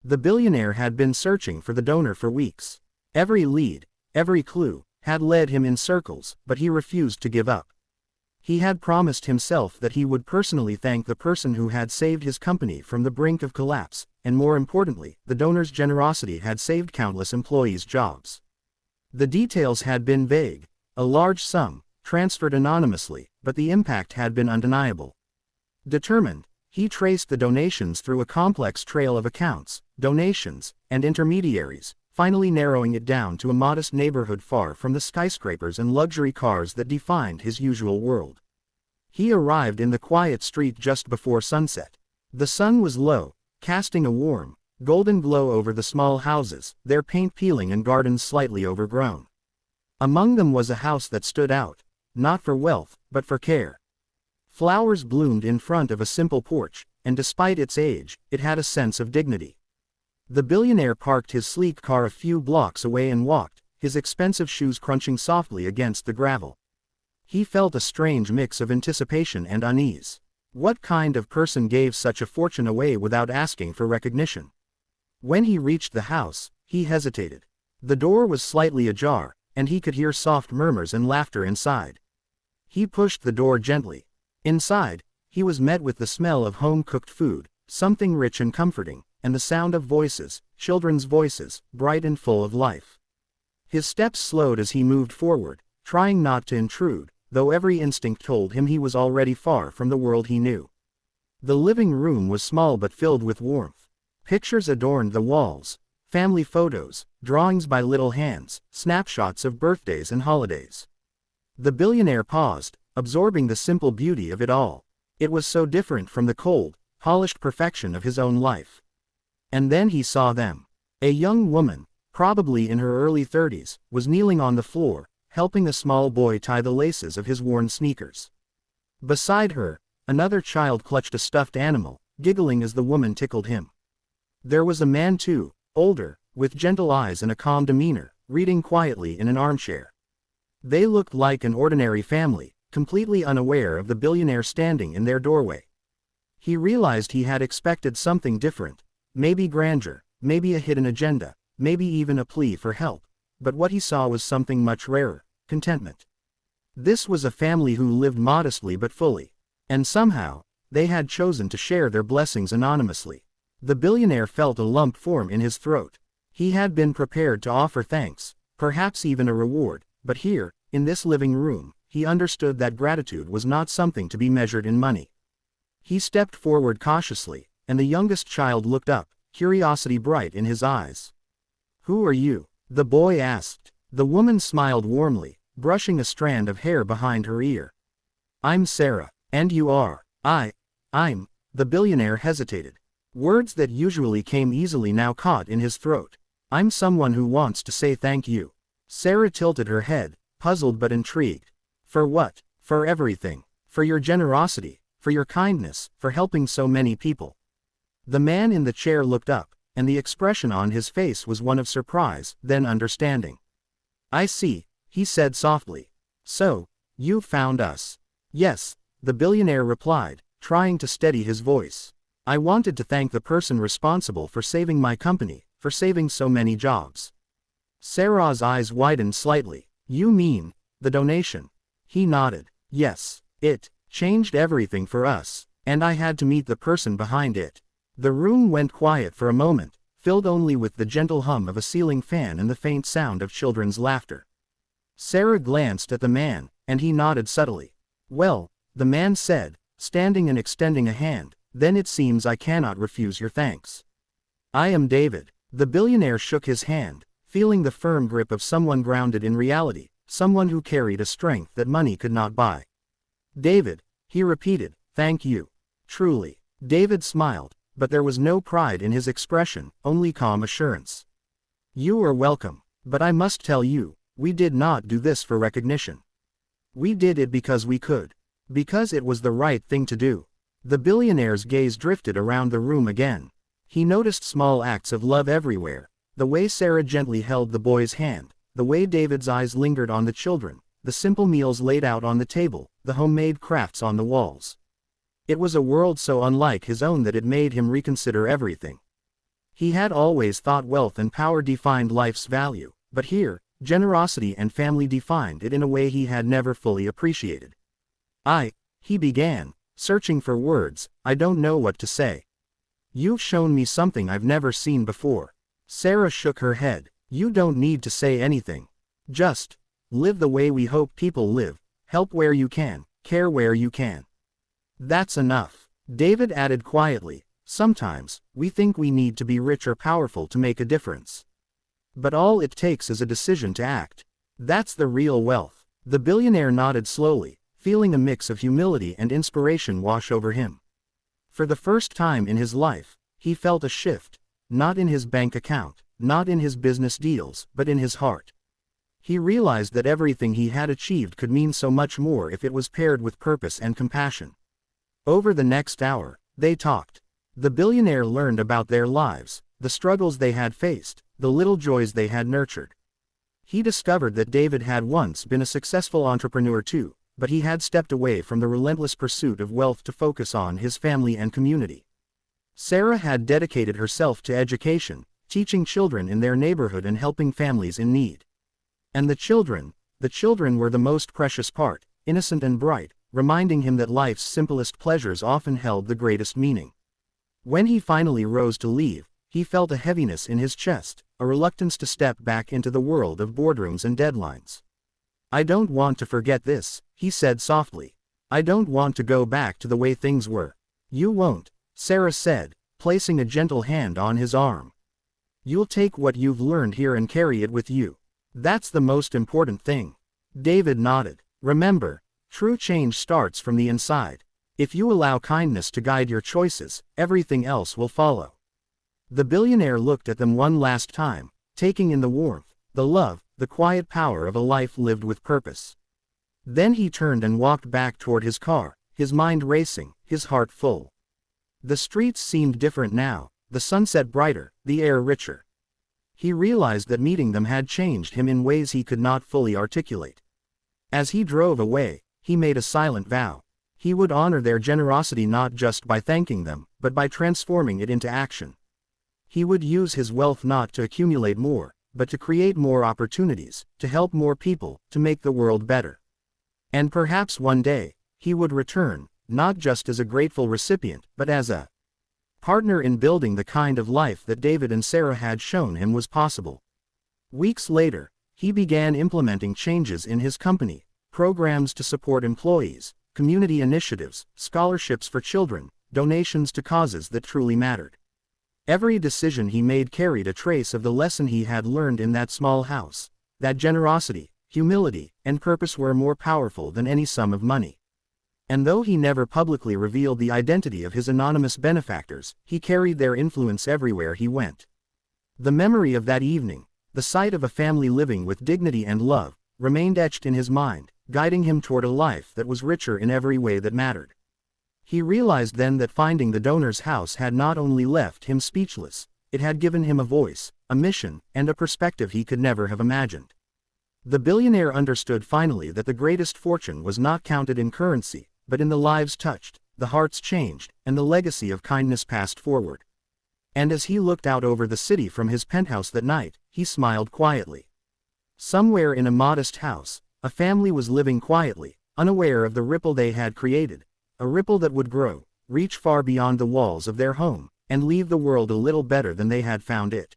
The billionaire had been searching for the donor for weeks. Every lead, every clue, had led him in circles, but he refused to give up. He had promised himself that he would personally thank the person who had saved his company from the brink of collapse, and more importantly, the donor's generosity had saved countless employees' jobs. The details had been vague, a large sum, transferred anonymously, but the impact had been undeniable. Determined, he traced the donations through a complex trail of accounts, donations, and intermediaries, finally narrowing it down to a modest neighborhood far from the skyscrapers and luxury cars that defined his usual world. He arrived in the quiet street just before sunset. The sun was low, casting a warm, golden glow over the small houses, their paint peeling and gardens slightly overgrown. Among them was a house that stood out, not for wealth, but for care. Flowers bloomed in front of a simple porch, and despite its age, it had a sense of dignity. The billionaire parked his sleek car a few blocks away and walked, his expensive shoes crunching softly against the gravel. He felt a strange mix of anticipation and unease. What kind of person gave such a fortune away without asking for recognition? When he reached the house, he hesitated. The door was slightly ajar, and he could hear soft murmurs and laughter inside. He pushed the door gently. Inside, he was met with the smell of home-cooked food, something rich and comforting, and the sound of voices, children's voices, bright and full of life. His steps slowed as he moved forward, trying not to intrude, though every instinct told him he was already far from the world he knew. The living room was small but filled with warmth. Pictures adorned the walls, family photos, drawings by little hands, snapshots of birthdays and holidays. The billionaire paused, absorbing the simple beauty of it all. It was so different from the cold, polished perfection of his own life. And then he saw them. A young woman, probably in her early 30s, was kneeling on the floor, helping a small boy tie the laces of his worn sneakers. Beside her, another child clutched a stuffed animal, giggling as the woman tickled him. There was a man too, older, with gentle eyes and a calm demeanor, reading quietly in an armchair. They looked like an ordinary family, completely unaware of the billionaire standing in their doorway. He realized he had expected something different, maybe grandeur, maybe a hidden agenda, maybe even a plea for help, but what he saw was something much rarer: contentment. This was a family who lived modestly but fully, and somehow, they had chosen to share their blessings anonymously. The billionaire felt a lump form in his throat. He had been prepared to offer thanks, perhaps even a reward, but here, in this living room, he understood that gratitude was not something to be measured in money. He stepped forward cautiously, and the youngest child looked up, curiosity bright in his eyes. "Who are you?" the boy asked. The woman smiled warmly, brushing a strand of hair behind her ear. "I'm Sarah, and you are?" I'm," the billionaire hesitated. Words that usually came easily now caught in his throat. "I'm someone who wants to say thank you." Sarah tilted her head, puzzled but intrigued. "For what?" "For everything. For your generosity, for your kindness, for helping so many people." The man in the chair looked up, and the expression on his face was one of surprise, then understanding. "I see," he said softly. "So, you found us." "Yes," the billionaire replied, trying to steady his voice. "I wanted to thank the person responsible for saving my company, for saving so many jobs." Sarah's eyes widened slightly. "You mean, the donation?" He nodded. "Yes, it changed everything for us, and I had to meet the person behind it." The room went quiet for a moment, filled only with the gentle hum of a ceiling fan and the faint sound of children's laughter. Sarah glanced at the man, and he nodded subtly. "Well," the man said, standing and extending a hand, "then it seems I cannot refuse your thanks. I am David." The billionaire shook his hand, feeling the firm grip of someone grounded in reality, someone who carried a strength that money could not buy. "David," he repeated, "thank you." "Truly." David smiled, but there was no pride in his expression, only calm assurance. "You are welcome, but I must tell you, we did not do this for recognition. We did it because we could. Because it was the right thing to do." The billionaire's gaze drifted around the room again. He noticed small acts of love everywhere, the way Sarah gently held the boy's hand, the way David's eyes lingered on the children, the simple meals laid out on the table, the homemade crafts on the walls. It was a world so unlike his own that it made him reconsider everything. He had always thought wealth and power defined life's value, but here, generosity and family defined it in a way he had never fully appreciated. He began, searching for words. I don't know what to say. You've shown me something I've never seen before. Sarah shook her head. You don't need to say anything. Just live the way we hope people live, help where you can, care where you can. That's enough. David added quietly, sometimes, we think we need to be rich or powerful to make a difference. But all it takes is a decision to act. That's the real wealth. The billionaire nodded slowly, feeling a mix of humility and inspiration wash over him. For the first time in his life, he felt a shift, not in his bank account, not in his business deals, but in his heart. He realized that everything he had achieved could mean so much more if it was paired with purpose and compassion. Over the next hour, they talked. The billionaire learned about their lives, the struggles they had faced, the little joys they had nurtured. He discovered that David had once been a successful entrepreneur too, but he had stepped away from the relentless pursuit of wealth to focus on his family and community. Sarah had dedicated herself to education, teaching children in their neighborhood and helping families in need. And the children were the most precious part, innocent and bright, reminding him that life's simplest pleasures often held the greatest meaning. When he finally rose to leave, he felt a heaviness in his chest, a reluctance to step back into the world of boardrooms and deadlines. I don't want to forget this, he said softly. I don't want to go back to the way things were. You won't, Sarah said, placing a gentle hand on his arm. You'll take what you've learned here and carry it with you. That's the most important thing. David nodded. Remember, true change starts from the inside. If you allow kindness to guide your choices, everything else will follow. The billionaire looked at them one last time, taking in the warmth, the love, the quiet power of a life lived with purpose. Then he turned and walked back toward his car, his mind racing, his heart full. The streets seemed different now, the sunset brighter, the air richer. He realized that meeting them had changed him in ways he could not fully articulate. As he drove away, he made a silent vow. He would honor their generosity not just by thanking them, but by transforming it into action. He would use his wealth not to accumulate more, but to create more opportunities, to help more people, to make the world better. And perhaps one day, he would return, not just as a grateful recipient, but as a partner in building the kind of life that David and Sarah had shown him was possible. Weeks later, he began implementing changes in his company, programs to support employees, community initiatives, scholarships for children, donations to causes that truly mattered. Every decision he made carried a trace of the lesson he had learned in that small house, that generosity, humility, and purpose were more powerful than any sum of money. And though he never publicly revealed the identity of his anonymous benefactors, he carried their influence everywhere he went. The memory of that evening, the sight of a family living with dignity and love, remained etched in his mind, guiding him toward a life that was richer in every way that mattered. He realized then that finding the donor's house had not only left him speechless, it had given him a voice, a mission, and a perspective he could never have imagined. The billionaire understood finally that the greatest fortune was not counted in currency, but in the lives touched, the hearts changed, and the legacy of kindness passed forward. And as he looked out over the city from his penthouse that night, he smiled quietly. Somewhere in a modest house, a family was living quietly, unaware of the ripple they had created, a ripple that would grow, reach far beyond the walls of their home, and leave the world a little better than they had found it.